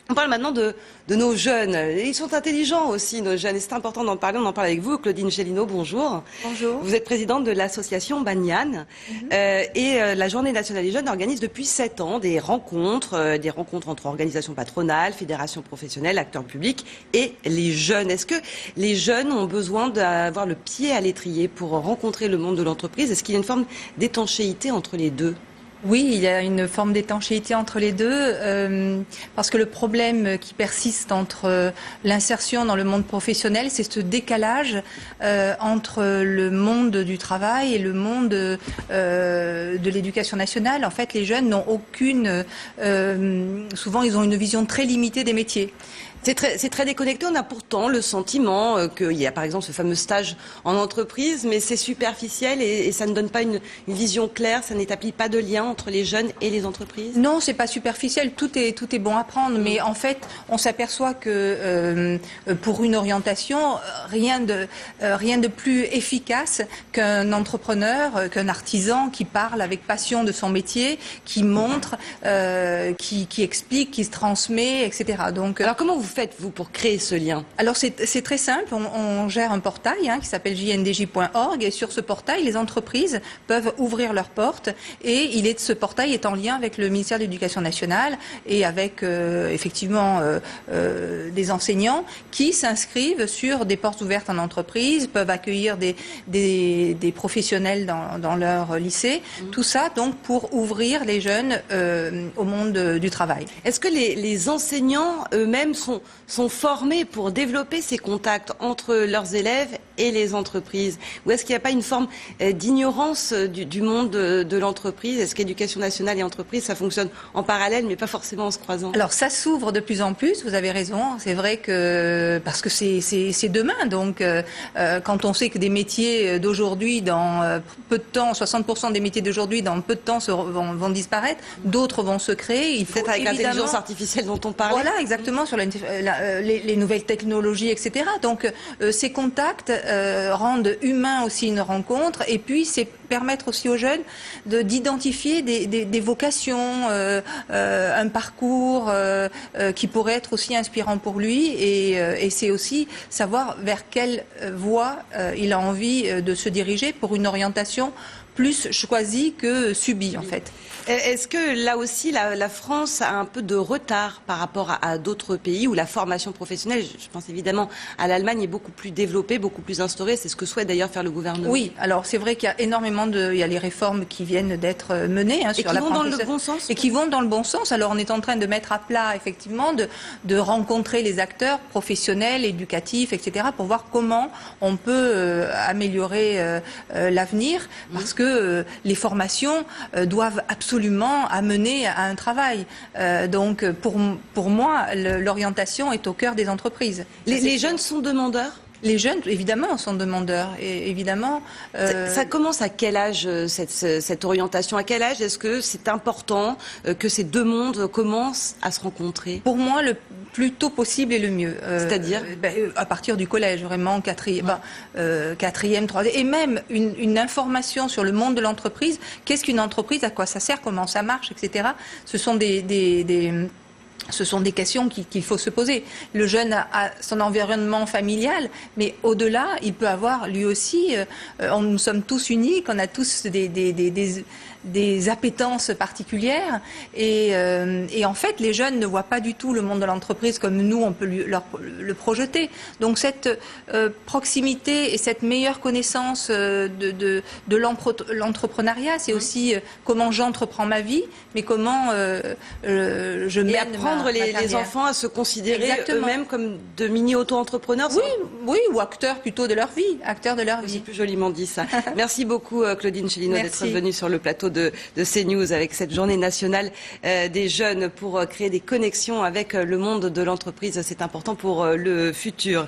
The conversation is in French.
On parle maintenant de nos jeunes. Ils sont intelligents aussi, nos jeunes. Et c'est important d'en parler. On en parle avec vous, Claudine Gélineau. Bonjour. Bonjour. Vous êtes présidente de l'association Banyan. La Journée nationale des jeunes organise depuis 7 ans des rencontres entre organisations patronales, fédérations professionnelles, acteurs publics et les jeunes. Est-ce que les jeunes ont besoin d'avoir le pied à l'étrier pour rencontrer le monde de l'entreprise? Est-ce qu'il y a une forme d'étanchéité entre les deux? Oui, il y a une forme d'étanchéité entre les deux, parce que le problème qui persiste entre l'insertion dans le monde professionnel, c'est ce décalage entre le monde du travail et le monde de l'éducation nationale. En fait, les jeunes n'ont aucune... souvent, ils ont une vision très limitée des métiers. C'est très déconnecté. On a pourtant le sentiment qu'il y a par exemple ce fameux stage en entreprise, mais c'est superficiel et ça ne donne pas une vision claire, ça n'établit pas de lien entre les jeunes et les entreprises. Non, c'est pas superficiel, tout est bon à prendre, mais en fait, on s'aperçoit que pour une orientation, rien de plus efficace qu'un entrepreneur, qu'un artisan qui parle avec passion de son métier, qui montre, qui explique, qui se transmet, etc. Donc, alors comment vous faites, vous, pour créer ce lien? Alors c'est très simple, on gère un portail qui s'appelle jndj.org et sur ce portail, les entreprises peuvent ouvrir leurs portes et ce portail est en lien avec le ministère de l'Éducation nationale et avec effectivement des enseignants qui s'inscrivent sur des portes ouvertes en entreprise, peuvent accueillir des professionnels dans leur lycée, tout ça donc pour ouvrir les jeunes au monde du travail. Est-ce que les enseignants eux-mêmes sont formés pour développer ces contacts entre leurs élèves et les entreprises? Ou est-ce qu'il n'y a pas une forme d'ignorance du monde de l'entreprise? Est-ce qu'éducation nationale et entreprise, ça fonctionne en parallèle, mais pas forcément en se croisant? Alors ça s'ouvre de plus en plus, vous avez raison. C'est vrai que, parce que c'est demain, donc quand on sait que des métiers d'aujourd'hui, dans peu de temps, 60% des métiers d'aujourd'hui, dans peu de temps vont disparaître, d'autres vont se créer. Il faut peut-être avec l'intelligence artificielle dont on parlait. Voilà, exactement, sur les nouvelles technologies, etc. Donc ces contacts rendent humain aussi une rencontre et puis c'est permettre aussi aux jeunes d'identifier des vocations, un parcours qui pourrait être aussi inspirant pour lui et c'est aussi savoir vers quelle voie il a envie de se diriger pour une orientation plus choisie que subie en fait. Est-ce que là aussi la France a un peu de retard par rapport à d'autres pays où la formation professionnelle, je pense évidemment à l'Allemagne, est beaucoup plus développée, beaucoup plus instaurée? C'est ce que souhaite d'ailleurs faire le gouvernement. Oui, alors c'est vrai qu'il y a énormément il y a les réformes qui viennent d'être menées sur qui vont dans le bon sens. Et qui vont dans le bon sens. Alors on est en train de mettre à plat effectivement, de rencontrer les acteurs professionnels, éducatifs, etc. pour voir comment on peut améliorer l'avenir, parce que les formations doivent absolument amener à un travail. Donc pour moi, l'orientation est au cœur des entreprises. Les jeunes sont demandeurs? Les jeunes, évidemment, sont demandeurs. Et évidemment, ça commence à quel âge, cette orientation? À quel âge est-ce que c'est important que ces deux mondes commencent à se rencontrer? Pour moi, le plus tôt possible est le mieux. C'est-à-dire à partir du collège, vraiment, quatrième, troisième. Et même une information sur le monde de l'entreprise. Qu'est-ce qu'une entreprise? À quoi ça sert? Comment ça marche? Etc. Ce sont ce sont des questions qu'il faut se poser. Le jeune a son environnement familial, mais au-delà, il peut avoir lui aussi, nous sommes tous uniques, on a tous des appétences particulières et en fait les jeunes ne voient pas du tout le monde de l'entreprise comme nous on peut le projeter. Donc cette proximité et cette meilleure connaissance de l'entrepreneuriat, c'est aussi comment j'entreprends ma vie, mais comment je mène apprendre les enfants à se considérer eux-mêmes comme de mini-auto-entrepreneurs. Oui, ou acteurs plutôt de leur vie, C'est plus joliment dit ça. Merci beaucoup Claudine Gélineau d'être venue sur le plateau de CNews avec cette journée nationale des jeunes pour créer des connexions avec le monde de l'entreprise. C'est important pour le futur.